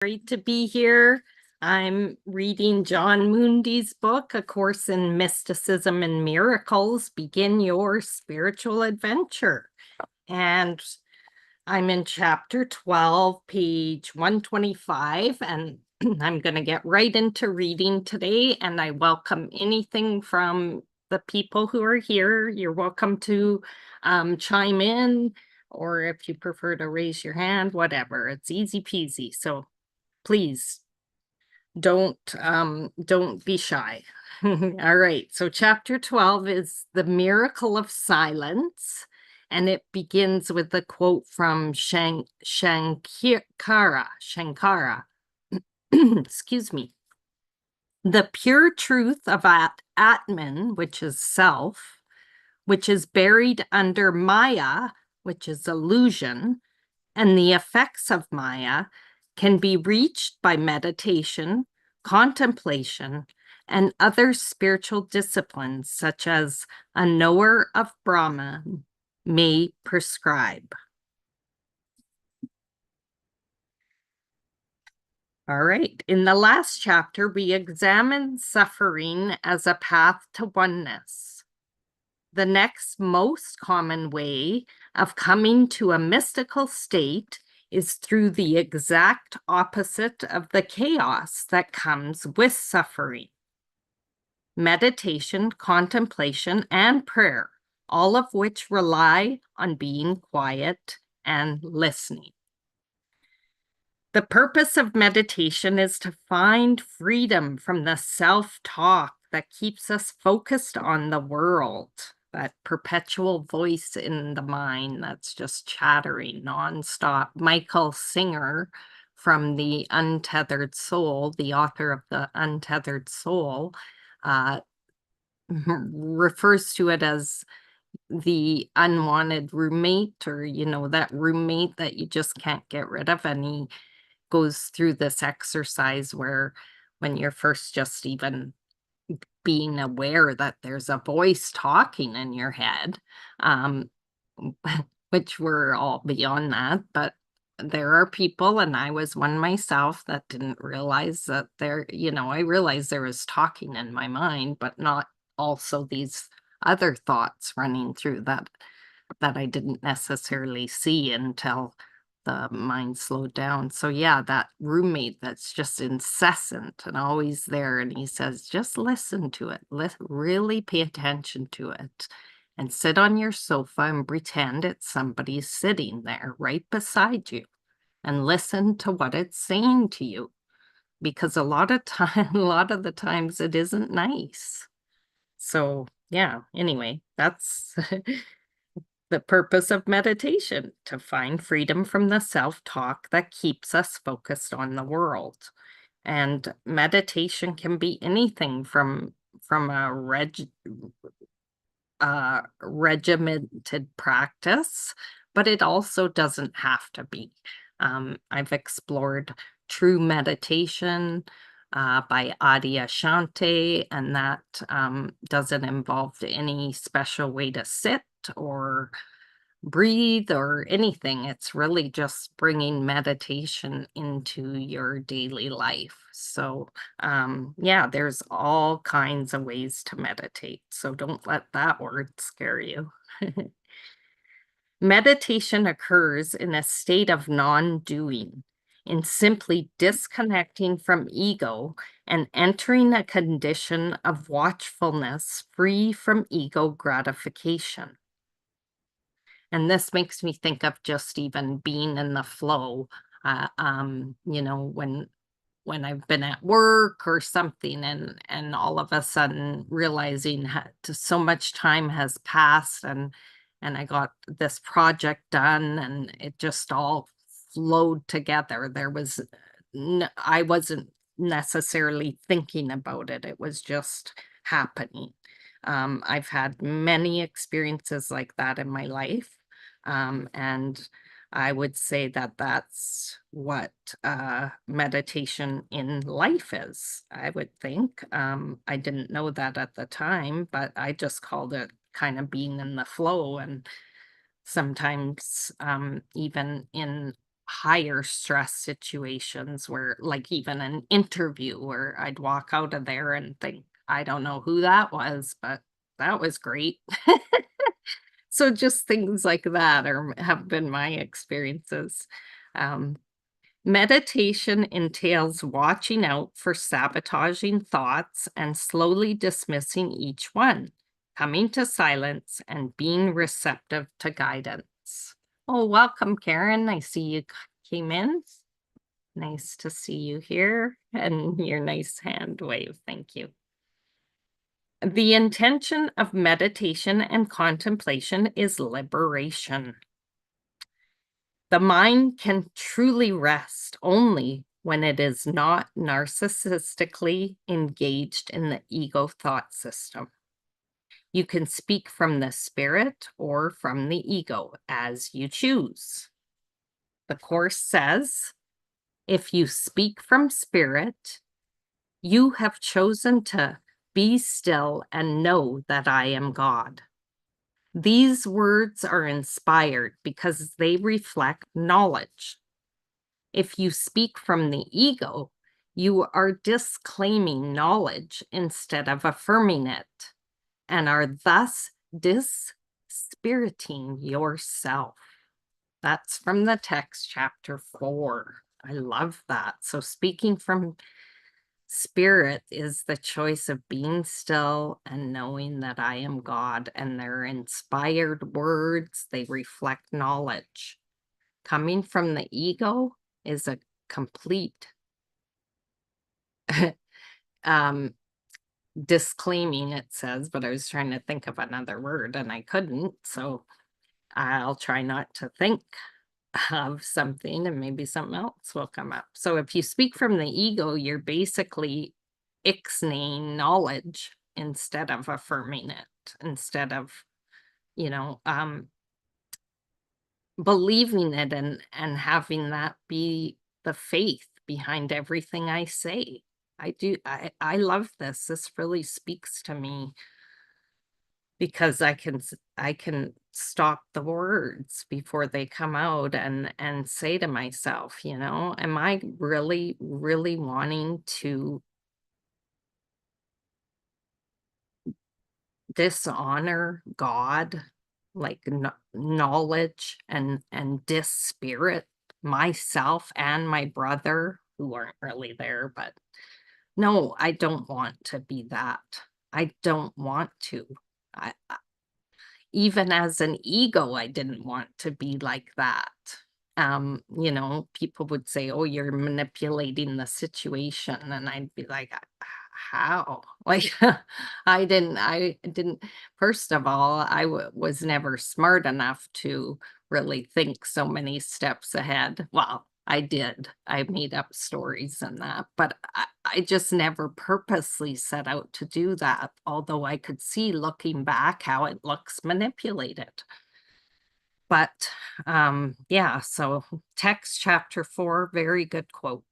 Great to be here. I'm reading John Mundy's book, A Course in Mysticism and Miracles, Begin Your Spiritual Adventure. And I'm in chapter 12, page 125, and I'm going to get right into reading today. And I welcome anything from the people who are here. You're welcome to chime in, or if you prefer to raise your hand, whatever. It's easy peasy. So please don't be shy. All right, so chapter 12 is the miracle of silence, and it begins with a quote from Shankara. Excuse me. The pure truth of Atman, which is self, which is buried under Maya, which is illusion, and the effects of Maya can be reached by meditation, contemplation, and other spiritual disciplines, such as a knower of Brahman may prescribe. All right, in the last chapter, we examined suffering as a path to oneness. The next most common way of coming to a mystical state is through the exact opposite of the chaos that comes with suffering. Meditation, contemplation, and prayer, all of which rely on being quiet and listening. The purpose of meditation is to find freedom from the self-talk that keeps us focused on the world, that perpetual voice in the mind that's just chattering nonstop. Michael Singer from The Untethered Soul, the author of The Untethered Soul, refers to it as the unwanted roommate, or, that roommate that you just can't get rid of. And he goes through this exercise where when you're first just even being aware that there's a voice talking in your head, which we're all beyond that, but there are people, and I was one myself, that didn't realize that I realized there was talking in my mind, but not also these other thoughts running through that I didn't necessarily see until the mind slowed down. So yeah, that roommate that's just incessant and always there. And he says, just listen to it. Really pay attention to it. And sit on your sofa and pretend it's somebody sitting there right beside you and listen to what it's saying to you. Because a lot of the times it isn't nice. So yeah, anyway, that's the purpose of meditation, to find freedom from the self-talk that keeps us focused on the world. And meditation can be anything from a regimented practice, but it also doesn't have to be. I've explored true meditation by Audsie, and that doesn't involve any special way to sit or breathe or anything. It's really just bringing meditation into your daily life. So yeah, there's all kinds of ways to meditate. So don't let that word scare you. Meditation occurs in a state of non-doing, in simply disconnecting from ego and entering a condition of watchfulness free from ego gratification. And this makes me think of just even being in the flow, when I've been at work or something, and all of a sudden realizing so much time has passed, and I got this project done, and it just all flowed together. I wasn't necessarily thinking about it. It was just happening. I've had many experiences like that in my life. And I would say that that's what meditation in life is, I would think. I didn't know that at the time, but I just called it kind of being in the flow. And sometimes even in higher stress situations where, like, even an interview where I'd walk out of there and think, I don't know who that was, but that was great. So just things like that have been my experiences. Um, Meditation entails watching out for sabotaging thoughts and slowly dismissing each one, coming to silence and being receptive to guidance. Oh, welcome, Karen. I see you came in. Nice to see you here and your nice hand wave. Thank you. The intention of meditation and contemplation is liberation. The mind can truly rest only when it is not narcissistically engaged in the ego thought system. You can speak from the spirit or from the ego as you choose. The Course says, if you speak from spirit, you have chosen to be still and know that I am God. These words are inspired because they reflect knowledge. If you speak from the ego, you are disclaiming knowledge instead of affirming it, and are thus dispiriting yourself. That's from the text, chapter 4. I love that. So speaking from spirit is the choice of being still and knowing that I am God, and they're inspired words. They reflect knowledge. Coming from the ego is a complete um, disclaiming, it says, but I was trying to think of another word and I couldn't. So I'll try not to think of something and maybe something else will come up. So if you speak from the ego, you're basically ixnaying knowledge instead of affirming it, instead of, you know, believing it and having that be the faith behind everything I say. I love this. This really speaks to me because I can stop the words before they come out and say to myself, you know, am I really, really wanting to dishonor God, like knowledge and dispirit myself and my brother who aren't really there, but no, I don't want to be that. I don't want to. Even as an ego, I didn't want to be like that. You know, people would say, "Oh, you're manipulating the situation," and I'd be like, "How?" Like, I didn't. First of all, was never smart enough to really think so many steps ahead. Well, I did. I made up stories and that, but I just never purposely set out to do that, although I could see looking back how it looks manipulated. But yeah, so text chapter 4, very good quote.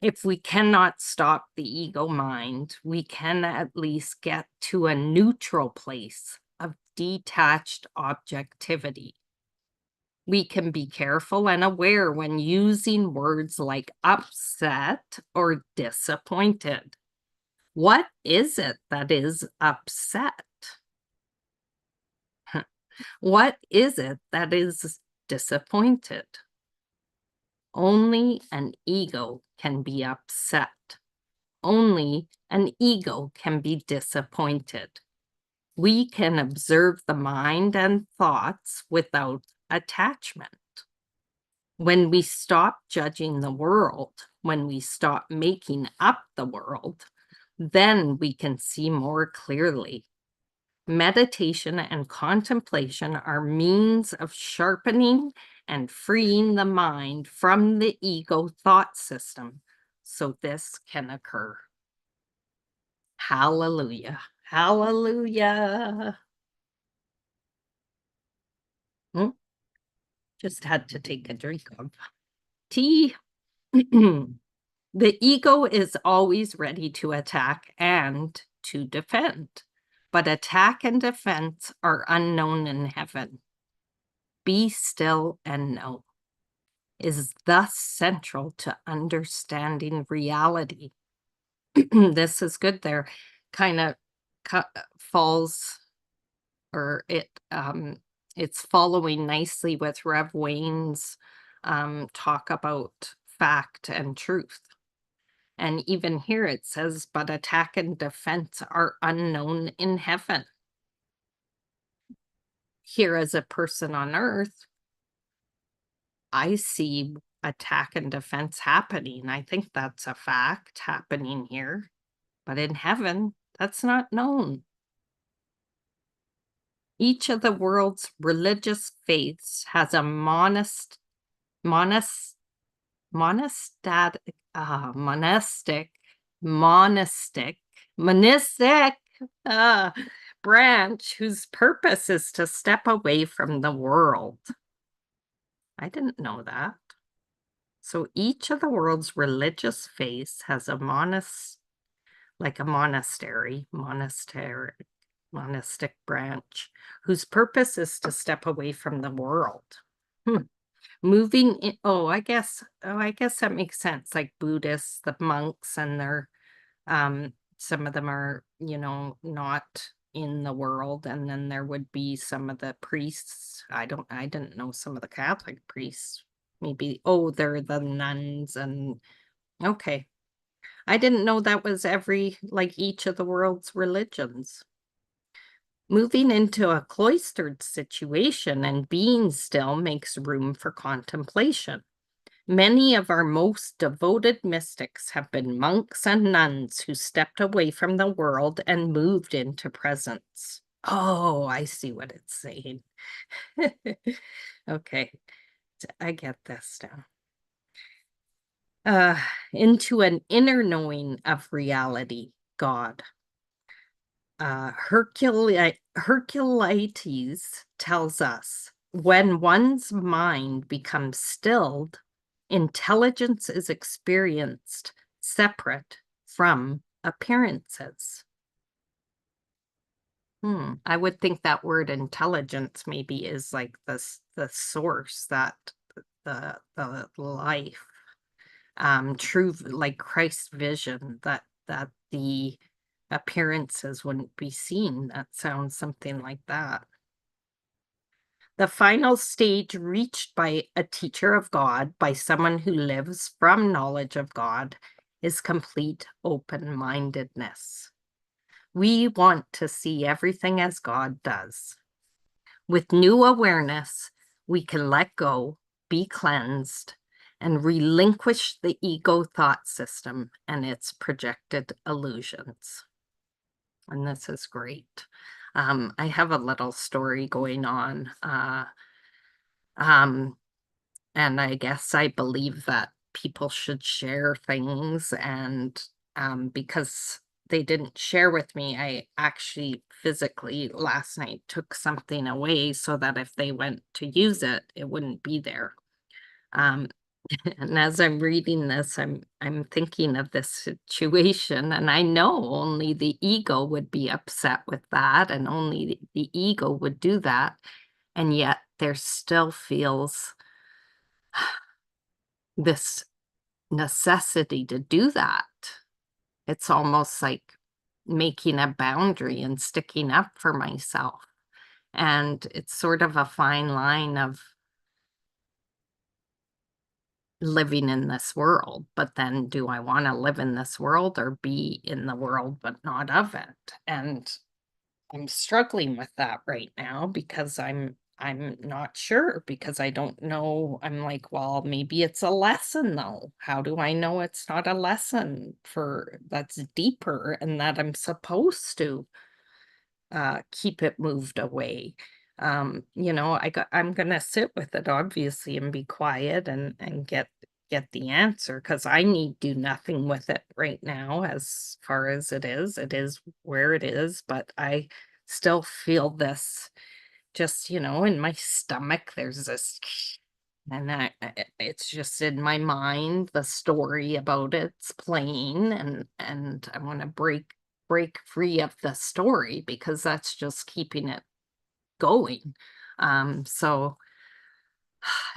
If we cannot stop the ego mind, we can at least get to a neutral place of detached objectivity. We can be careful and aware when using words like upset or disappointed. What is it that is upset? What is it that is disappointed? Only an ego can be upset. Only an ego can be disappointed. We can observe the mind and thoughts without attachment. When we stop judging the world, when we stop making up the world, then we can see more clearly. Meditation and contemplation are means of sharpening and freeing the mind from the ego thought system so this can occur. Hallelujah. Hallelujah. Just had to take a drink of tea. The ego is always ready to attack and to defend, but attack and defense are unknown in heaven. Be still and know. is thus central to understanding reality. This is good there. Kind of falls, or it's following nicely with Rev Wayne's talk about fact and truth. And even here it says, but attack and defense are unknown in heaven. Here, as a person on earth, I see attack and defense happening. I think that's a fact happening here. But in heaven, that's not known. Each of the world's religious faiths has a monastic, monistic branch whose purpose is to step away from the world. I didn't know that. So each of the world's religious faiths has a monastery, monastic branch, whose purpose is to step away from the world. Moving in, I guess that makes sense. Like Buddhists, the monks, and their some of them are, not in the world, and then there would be some of the priests. I didn't know some of the Catholic priests. Maybe, they're the nuns, and okay. I didn't know that was each of the world's religions. Moving into a cloistered situation and being still makes room for contemplation. Many of our most devoted mystics have been monks and nuns who stepped away from the world and moved into presence. Oh, I see what it's saying. Okay, I get this now. Into an inner knowing of reality, God. Herculites tells us, when one's mind becomes stilled, intelligence is experienced separate from appearances. I would think that word intelligence maybe is like the source, that the life, true, like Christ's vision, that the appearances wouldn't be seen. That sounds something like that. The final stage reached by a teacher of God, by someone who lives from knowledge of God, is complete open-mindedness. We want to see everything as God does. With new awareness, we can let go, be cleansed, and relinquish the ego thought system and its projected illusions. And this is great. I have a little story going on. And I guess I believe that people should share things, and because they didn't share with me, I actually physically last night took something away so that if they went to use it, it wouldn't be there. And as I'm reading this, I'm thinking of this situation, and I know only the ego would be upset with that, and only the ego would do that. And yet there still feels this necessity to do that. It's almost like making a boundary and sticking up for myself. And it's sort of a fine line of living in this world, but then do I want to live in this world or be in the world but not of it? And I'm struggling with that right now because I'm not sure, because I don't know. I'm like, well, maybe it's a lesson though. How do I know it's not a lesson that's deeper and that I'm supposed to keep it moved away? I'm gonna sit with it obviously and be quiet and get the answer, because I need do nothing with it right now. As far as it is where it is, but I still feel this, just in my stomach. There's this, and it's just in my mind, the story about it's playing, and I want to break free of the story, because that's just keeping it going. So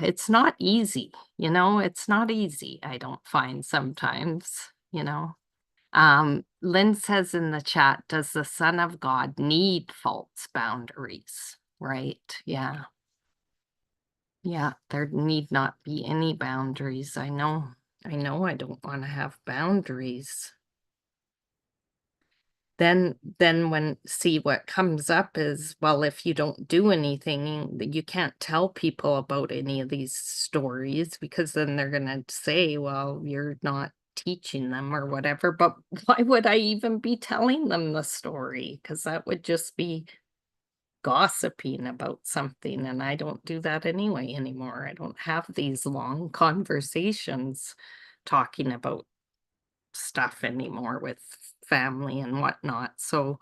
It's not easy, it's not easy, I don't find sometimes. Lynn says in the chat, does the Son of God need false boundaries? Right. Yeah. Yeah. There need not be any boundaries. I know I don't want to have boundaries. Then what comes up is, well, if you don't do anything, you can't tell people about any of these stories, because then they're gonna say, well, you're not teaching them or whatever. But why would I even be telling them the story? Because that would just be gossiping about something, and I don't do that anyway anymore. I don't have these long conversations talking about stuff anymore with family and whatnot. So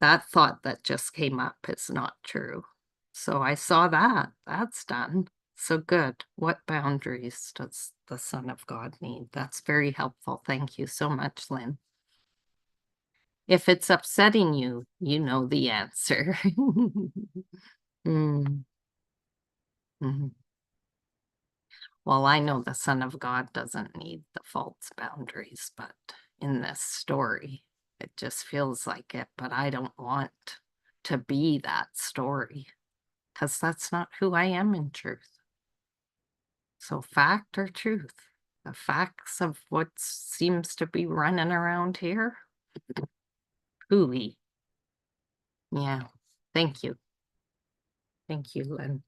that thought that just came up is not true. So I saw that. That's done. So good. What boundaries does the Son of God need? That's very helpful. Thank you so much, Lynn. If it's upsetting you, you know the answer. Mm. Mhm. Well, I know the Son of God doesn't need the false boundaries, but in this story, it just feels like it. But I don't want to be that story, because that's not who I am in truth. So, fact or truth? The facts of what seems to be running around here? Hooey. Yeah. Thank you. Thank you, Lynn.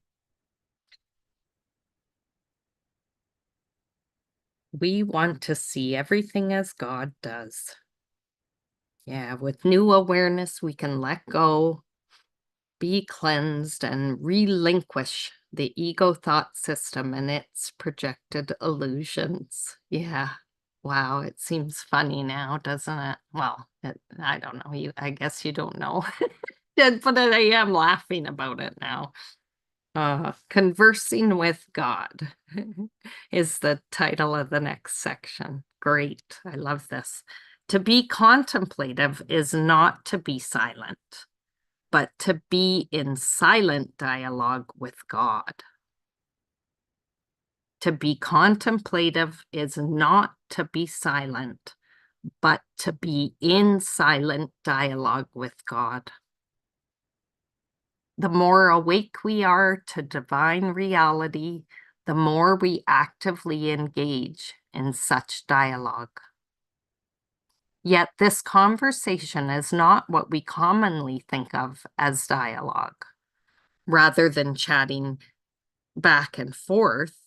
We want to see everything as God does. Yeah, with new awareness, we can let go, be cleansed, and relinquish the ego thought system and its projected illusions. Yeah. Wow, it seems funny now, doesn't it? Well, I don't know. I guess you don't know. But I am laughing about it now. Conversing with God is the title of the next section. Great. I love this. To be contemplative is not to be silent, but to be in silent dialogue with God. To be contemplative is not to be silent, but to be in silent dialogue with God. The more awake we are to divine reality, the more we actively engage in such dialogue. Yet this conversation is not what we commonly think of as dialogue. Rather than chatting back and forth,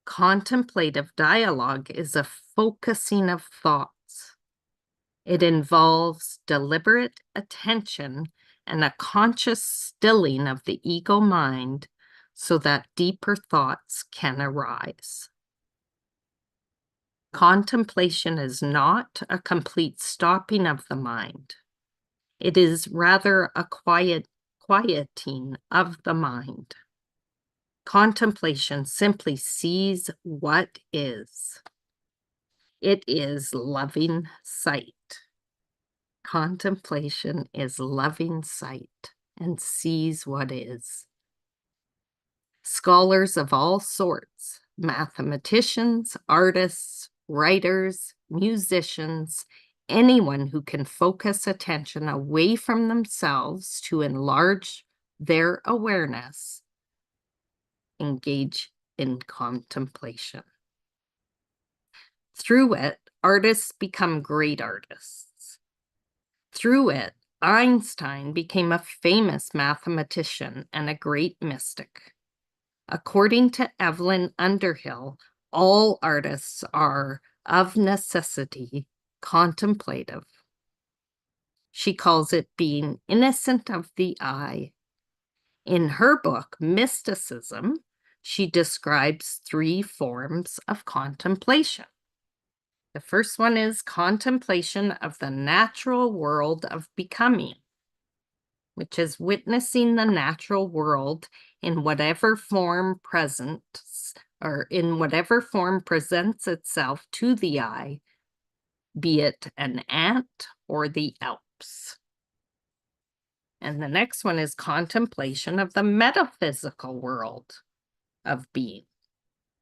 contemplative dialogue is a focusing of thoughts. It involves deliberate attention and a conscious stilling of the ego mind so that deeper thoughts can arise. Contemplation is not a complete stopping of the mind. It is rather a quieting of the mind. Contemplation simply sees what is. It is loving sight. Contemplation is loving sight and sees what is. Scholars of all sorts, mathematicians, artists, writers, musicians, anyone who can focus attention away from themselves to enlarge their awareness, engage in contemplation. Through it, artists become great artists. Through it, Einstein became a famous mathematician and a great mystic. According to Evelyn Underhill, all artists are, of necessity, contemplative. She calls it being innocent of the eye. In her book, Mysticism, she describes 3 forms of contemplation. The first one is contemplation of the natural world of becoming, which is witnessing the natural world in whatever form presents itself to the eye, be it an ant or the Alps. And the next one is contemplation of the metaphysical world, of being,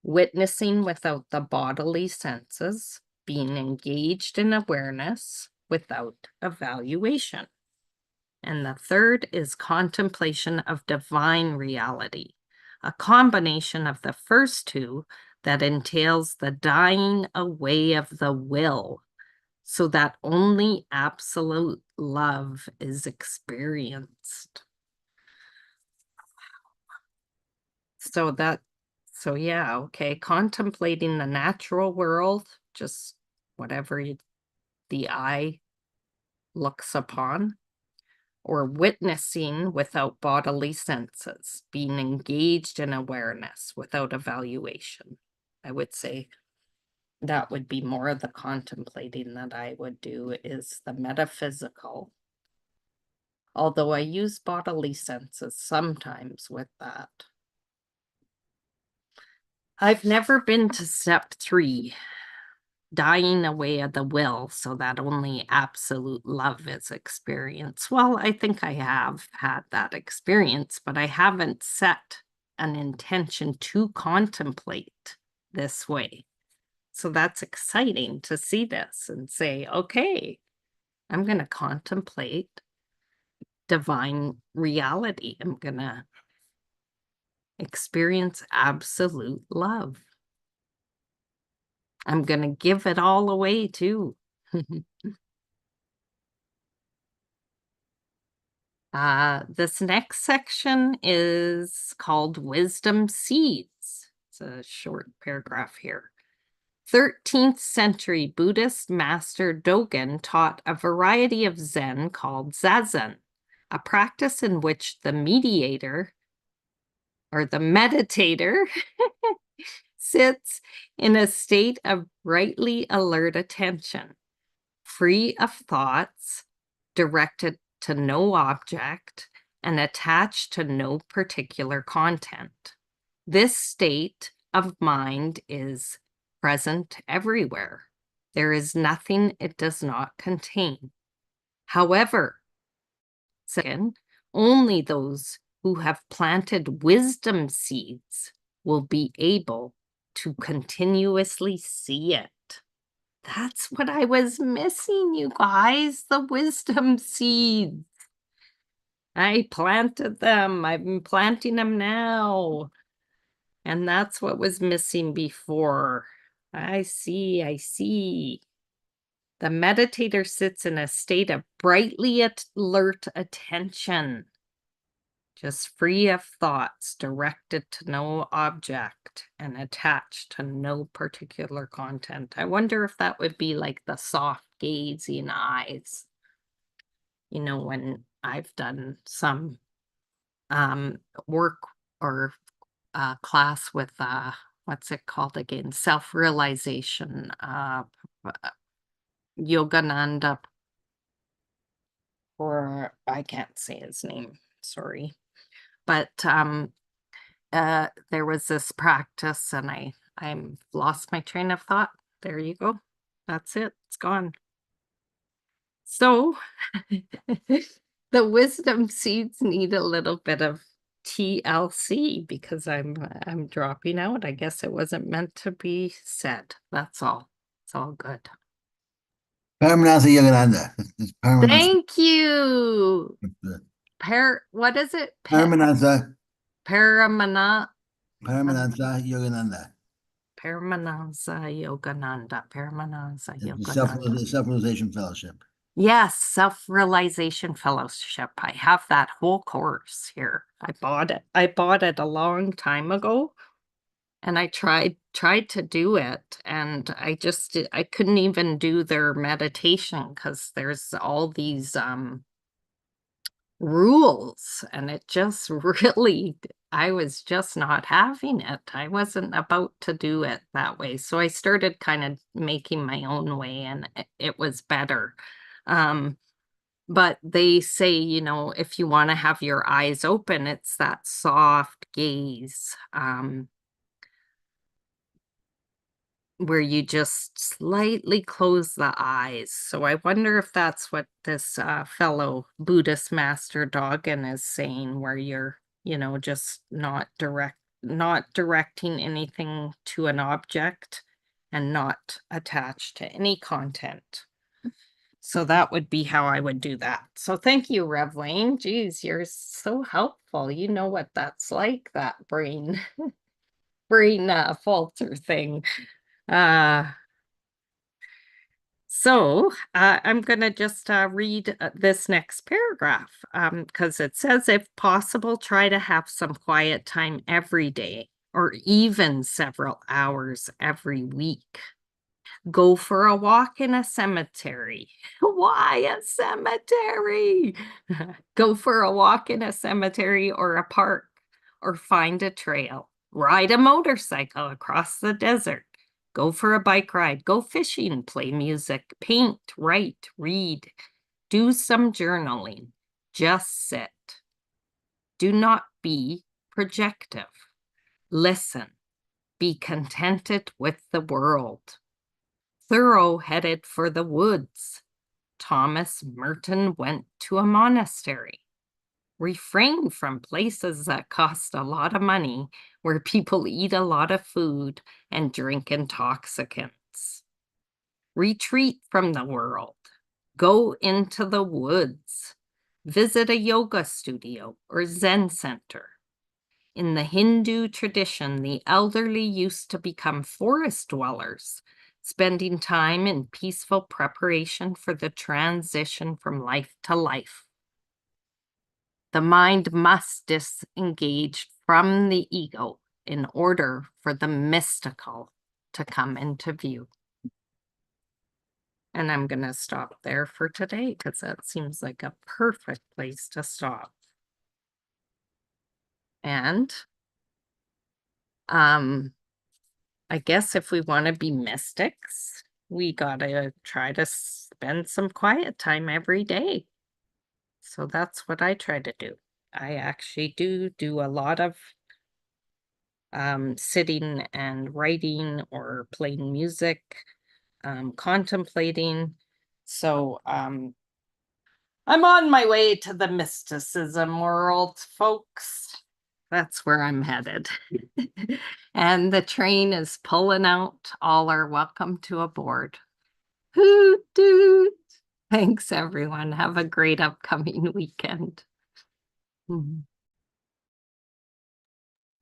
witnessing without the bodily senses, being engaged in awareness without evaluation. And the third is contemplation of divine reality, a combination of the first two that entails the dying away of the will, so that only absolute love is experienced. So yeah, okay, contemplating the natural world, just whatever the eye looks upon, or witnessing without bodily senses, being engaged in awareness without evaluation. I would say that would be more of the contemplating that I would do, is the metaphysical. Although I use bodily senses sometimes with that. I've never been to step 3, dying away of the will so that only absolute love is experienced. Well, I think I have had that experience, but I haven't set an intention to contemplate this way. So that's exciting to see this and say, okay, I'm going to contemplate divine reality. I'm going to experience absolute love. I'm going to give it all away too. This next section is called Wisdom Seeds. It's a short paragraph here. 13th century Buddhist master Dogen taught a variety of Zen called Zazen, a practice in which the mediator or the meditator sits in a state of brightly alert attention, free of thoughts, directed to no object, and attached to no particular content. This state of mind is present everywhere. There is nothing it does not contain. However, second, only those who have planted wisdom seeds will be able to continuously see it. That's what I was missing, you guys, the wisdom seeds. I planted them. I'm planting them now. And that's what was missing before. I see. The meditator sits in a state of brightly alert attention, just free of thoughts, directed to no object, and attached to no particular content. I wonder if that would be like the soft gazing eyes. You know, when I've done some work or class with what's it called again? Self-realization, Yogananda, or I can't say his name, sorry. But there was this practice and I'm lost my train of thought. There you go. That's it. It's gone. So the wisdom seeds need a little bit of TLC because I'm dropping out. I guess it wasn't meant to be said. That's all. It's all good. Paramanatha Yogananda. Thank you. What is it? Paramanatha Paramana Yogananda. Paramanasa Yogananda. Paramanasa The Yogananda. Self-Realization Fellowship. Yes, Self-Realization Fellowship. I have that whole course here. I bought it. I bought it a long time ago, and I tried to do it, and I couldn't even do their meditation because there's all these rules, and it just really, I was just not having it. I wasn't about to do it that way. So I started kind of making my own way, and it was better. But they say, you know, if you want to have your eyes open, it's that soft gaze, where you just slightly close the eyes. So I wonder if that's what this fellow Buddhist master Dogen is saying, where you're, you know, just not not directing anything to an object and not attached to any content. So that would be how I would do that. So thank you, Revlane. Geez, you're so helpful. You know what that's like, that brain falter thing. I'm going to just read this next paragraph because it says, if possible, try to have some quiet time every day or even several hours every week. Go for a walk in a cemetery. Why a cemetery? Go for a walk in a cemetery or a park, or find a trail. Ride a motorcycle across the desert. Go for a bike ride. Go fishing, play music, paint, write, read. Do some journaling. Just sit. Do not be projective. Listen. Be contented with the world. Thoreau headed for the woods. Thomas Merton went to a monastery. Refrain from places that cost a lot of money, where people eat a lot of food and drink intoxicants. Retreat from the world. Go into the woods. Visit a yoga studio or Zen center. In the Hindu tradition, the elderly used to become forest dwellers, spending time in peaceful preparation for the transition from life to life. The mind must disengage from the ego in order for the mystical to come into view. And I'm going to stop there for today because that seems like a perfect place to stop. And I guess if we want to be mystics, we gotta try to spend some quiet time every day. So that's what I try to do. I actually do a lot of sitting and writing or playing music, contemplating. So I'm on my way to the mysticism world, folks. That's where I'm headed. And the train is pulling out. All are welcome to aboard. Hoot toot. Thanks, everyone. Have a great upcoming weekend. Mhm.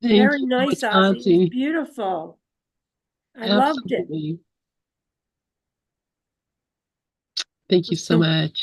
Thank Very you nice, so much, Audsie. It's Audsie. beautiful. I loved it. Absolutely. Thank you so So much.